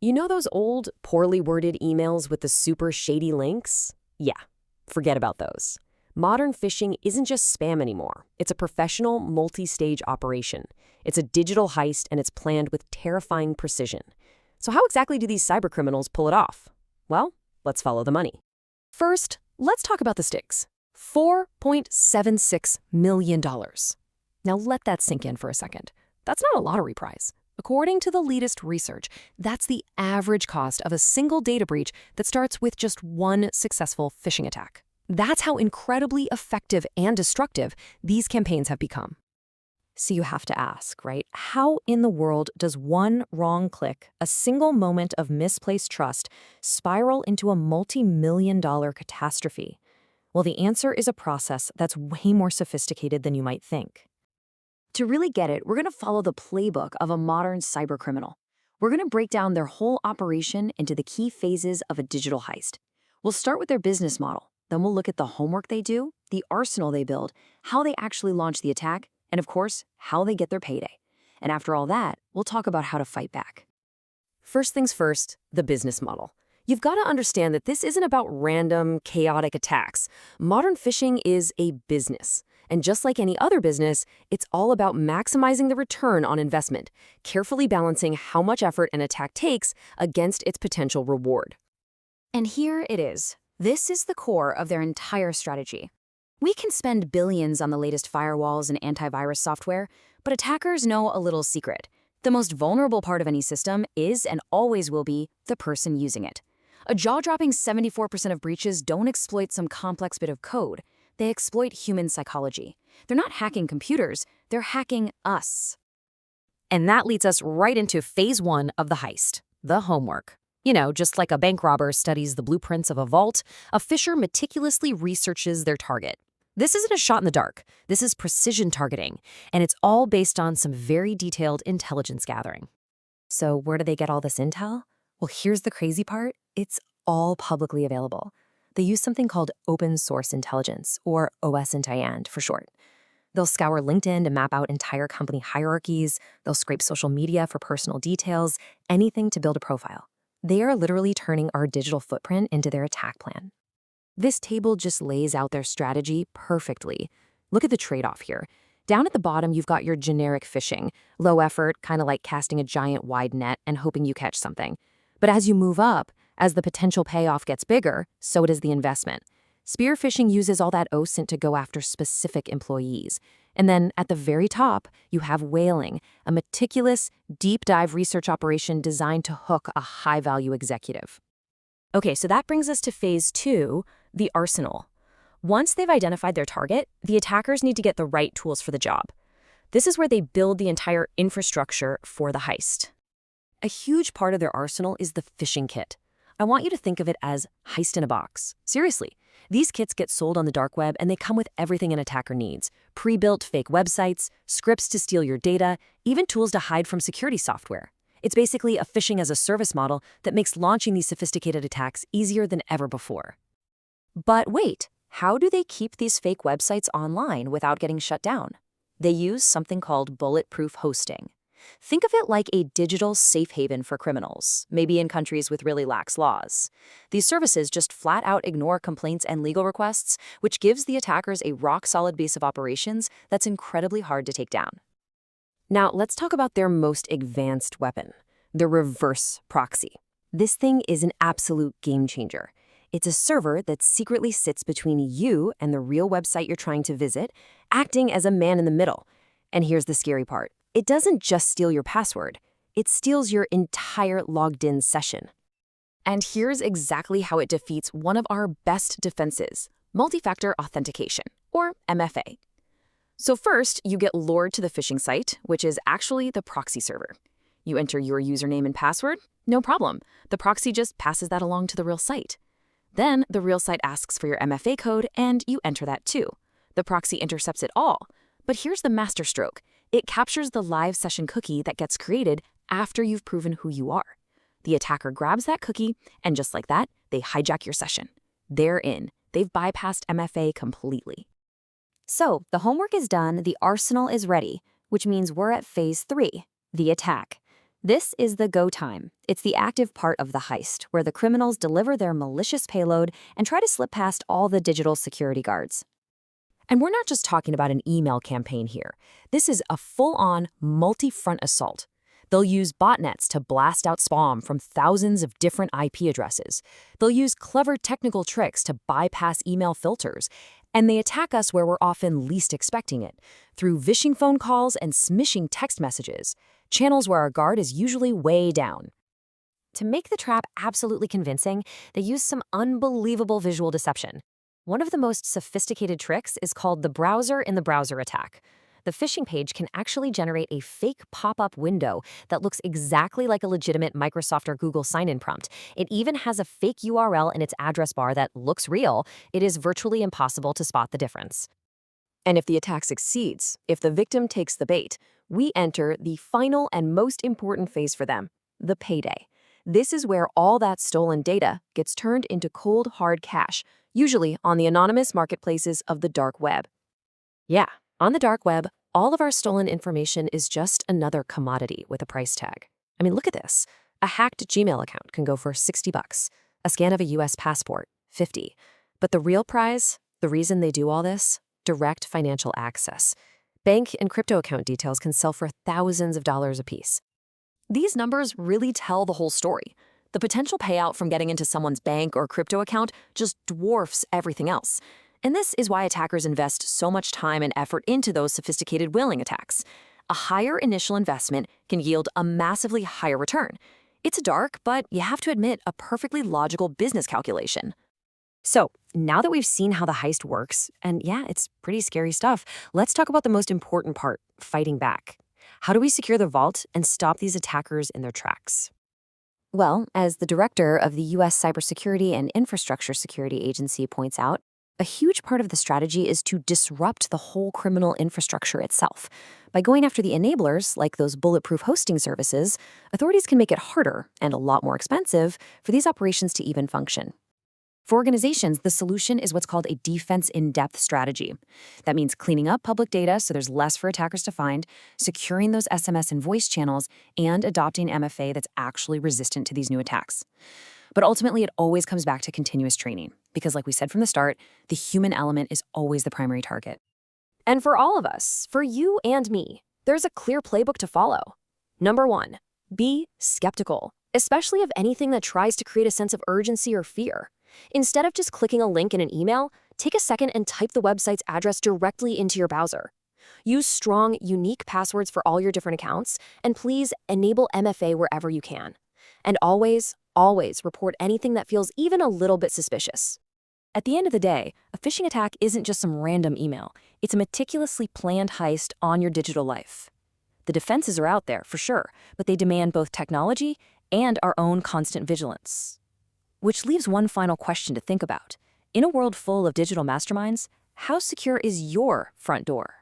You know those old, poorly worded emails with the super shady links? Yeah, forget about those. Modern phishing isn't just spam anymore. It's a professional, multi-stage operation. It's a digital heist, and it's planned with terrifying precision. So how exactly do these cybercriminals pull it off? Well, let's follow the money. First, let's talk about the stakes. $4.76 million. Now let that sink in for a second. That's not a lottery prize. According to the latest research, that's the average cost of a single data breach that starts with just one successful phishing attack. That's how incredibly effective and destructive these campaigns have become. So you have to ask, right? How in the world does one wrong click, a single moment of misplaced trust, spiral into a multi-million-dollar catastrophe? Well, the answer is a process that's way more sophisticated than you might think. To really get it, we're going to follow the playbook of a modern cybercriminal. We're going to break down their whole operation into the key phases of a digital heist. We'll start with their business model. Then we'll look at the homework they do, the arsenal they build, how they actually launch the attack, and of course, how they get their payday. And after all that, we'll talk about how to fight back. First things first, the business model. You've got to understand that this isn't about random, chaotic attacks. Modern phishing is a business. And just like any other business, it's all about maximizing the return on investment, carefully balancing how much effort an attack takes against its potential reward. And here it is. This is the core of their entire strategy. We can spend billions on the latest firewalls and antivirus software, but attackers know a little secret. The most vulnerable part of any system is and always will be the person using it. A jaw-dropping 74% of breaches don't exploit some complex bit of code. They exploit human psychology. They're not hacking computers, they're hacking us. And that leads us right into phase one of the heist, the homework. You know, just like a bank robber studies the blueprints of a vault, a phisher meticulously researches their target. This isn't a shot in the dark. This is precision targeting, and it's all based on some very detailed intelligence gathering. So where do they get all this intel? Well, here's the crazy part. It's all publicly available. They use something called open source intelligence, or OSINT for short. They'll scour LinkedIn to map out entire company hierarchies. They'll scrape social media for personal details, anything to build a profile. They are literally turning our digital footprint into their attack plan. This table just lays out their strategy perfectly. Look at the trade-off here. Down at the bottom, you've got your generic phishing, low effort, kind of like casting a giant wide net and hoping you catch something. But as you move up, as the potential payoff gets bigger, so does the investment. Spear phishing uses all that OSINT to go after specific employees. And then at the very top, you have whaling, a meticulous, deep dive research operation designed to hook a high-value executive. Okay, so that brings us to phase two, the arsenal. Once they've identified their target, the attackers need to get the right tools for the job. This is where they build the entire infrastructure for the heist. A huge part of their arsenal is the phishing kit. I want you to think of it as heist in a box. Seriously, these kits get sold on the dark web and they come with everything an attacker needs. Pre-built fake websites, scripts to steal your data, even tools to hide from security software. It's basically a phishing as a service model that makes launching these sophisticated attacks easier than ever before. But wait, how do they keep these fake websites online without getting shut down? They use something called bulletproof hosting. Think of it like a digital safe haven for criminals, maybe in countries with really lax laws. These services just flat out ignore complaints and legal requests, which gives the attackers a rock-solid base of operations that's incredibly hard to take down. Now, let's talk about their most advanced weapon, the reverse proxy. This thing is an absolute game changer. It's a server that secretly sits between you and the real website you're trying to visit, acting as a man in the middle. And here's the scary part. It doesn't just steal your password, it steals your entire logged-in session. And here's exactly how it defeats one of our best defenses, multi-factor authentication, or MFA. So first, you get lured to the phishing site, which is actually the proxy server. You enter your username and password, no problem. The proxy just passes that along to the real site. Then the real site asks for your MFA code, and you enter that too. The proxy intercepts it all. But here's the masterstroke. It captures the live session cookie that gets created after you've proven who you are. The attacker grabs that cookie, and just like that, they hijack your session. They're in. They've bypassed MFA completely. So, the homework is done, the arsenal is ready, which means we're at phase 3, the attack. This is the go time. It's the active part of the heist, where the criminals deliver their malicious payload and try to slip past all the digital security guards. And we're not just talking about an email campaign here. This is a full-on, multi-front assault. They'll use botnets to blast out spam from thousands of different IP addresses. They'll use clever technical tricks to bypass email filters. And they attack us where we're often least expecting it, through phishing phone calls and smishing text messages, channels where our guard is usually way down. To make the trap absolutely convincing, they use some unbelievable visual deception. One of the most sophisticated tricks is called the browser-in-the-browser attack. The phishing page can actually generate a fake pop-up window that looks exactly like a legitimate Microsoft or Google sign-in prompt. It even has a fake URL in its address bar that looks real. It is virtually impossible to spot the difference. And if the attack succeeds, if the victim takes the bait, we enter the final and most important phase for them, the payday. This is where all that stolen data gets turned into cold, hard cash, usually on the anonymous marketplaces of the dark web. Yeah, on the dark web, all of our stolen information is just another commodity with a price tag. I mean, look at this. A hacked Gmail account can go for $60. A scan of a US passport, $50. But the real prize, the reason they do all this, direct financial access. Bank and crypto account details can sell for thousands of dollars apiece. These numbers really tell the whole story. The potential payout from getting into someone's bank or crypto account just dwarfs everything else. And this is why attackers invest so much time and effort into those sophisticated whaling attacks. A higher initial investment can yield a massively higher return. It's dark, but you have to admit, a perfectly logical business calculation. So, now that we've seen how the heist works, and yeah, it's pretty scary stuff, let's talk about the most important part, fighting back. How do we secure the vault and stop these attackers in their tracks? Well, as the director of the U.S. Cybersecurity and Infrastructure Security Agency points out, a huge part of the strategy is to disrupt the whole criminal infrastructure itself. By going after the enablers, like those bulletproof hosting services, authorities can make it harder and a lot more expensive for these operations to even function. For organizations, the solution is what's called a defense-in-depth strategy. That means cleaning up public data so there's less for attackers to find, securing those SMS and voice channels, and adopting MFA that's actually resistant to these new attacks. But ultimately, it always comes back to continuous training, because like we said from the start, the human element is always the primary target. And for all of us, for you and me, there's a clear playbook to follow. Number 1, be skeptical, especially of anything that tries to create a sense of urgency or fear. Instead of just clicking a link in an email, take a second and type the website's address directly into your browser. Use strong, unique passwords for all your different accounts, and please enable MFA wherever you can. And always report anything that feels even a little bit suspicious. At the end of the day, a phishing attack isn't just some random email. It's a meticulously planned heist on your digital life. The defenses are out there, for sure, but they demand both technology and our own constant vigilance. Which leaves one final question to think about. In a world full of digital masterminds, how secure is your front door?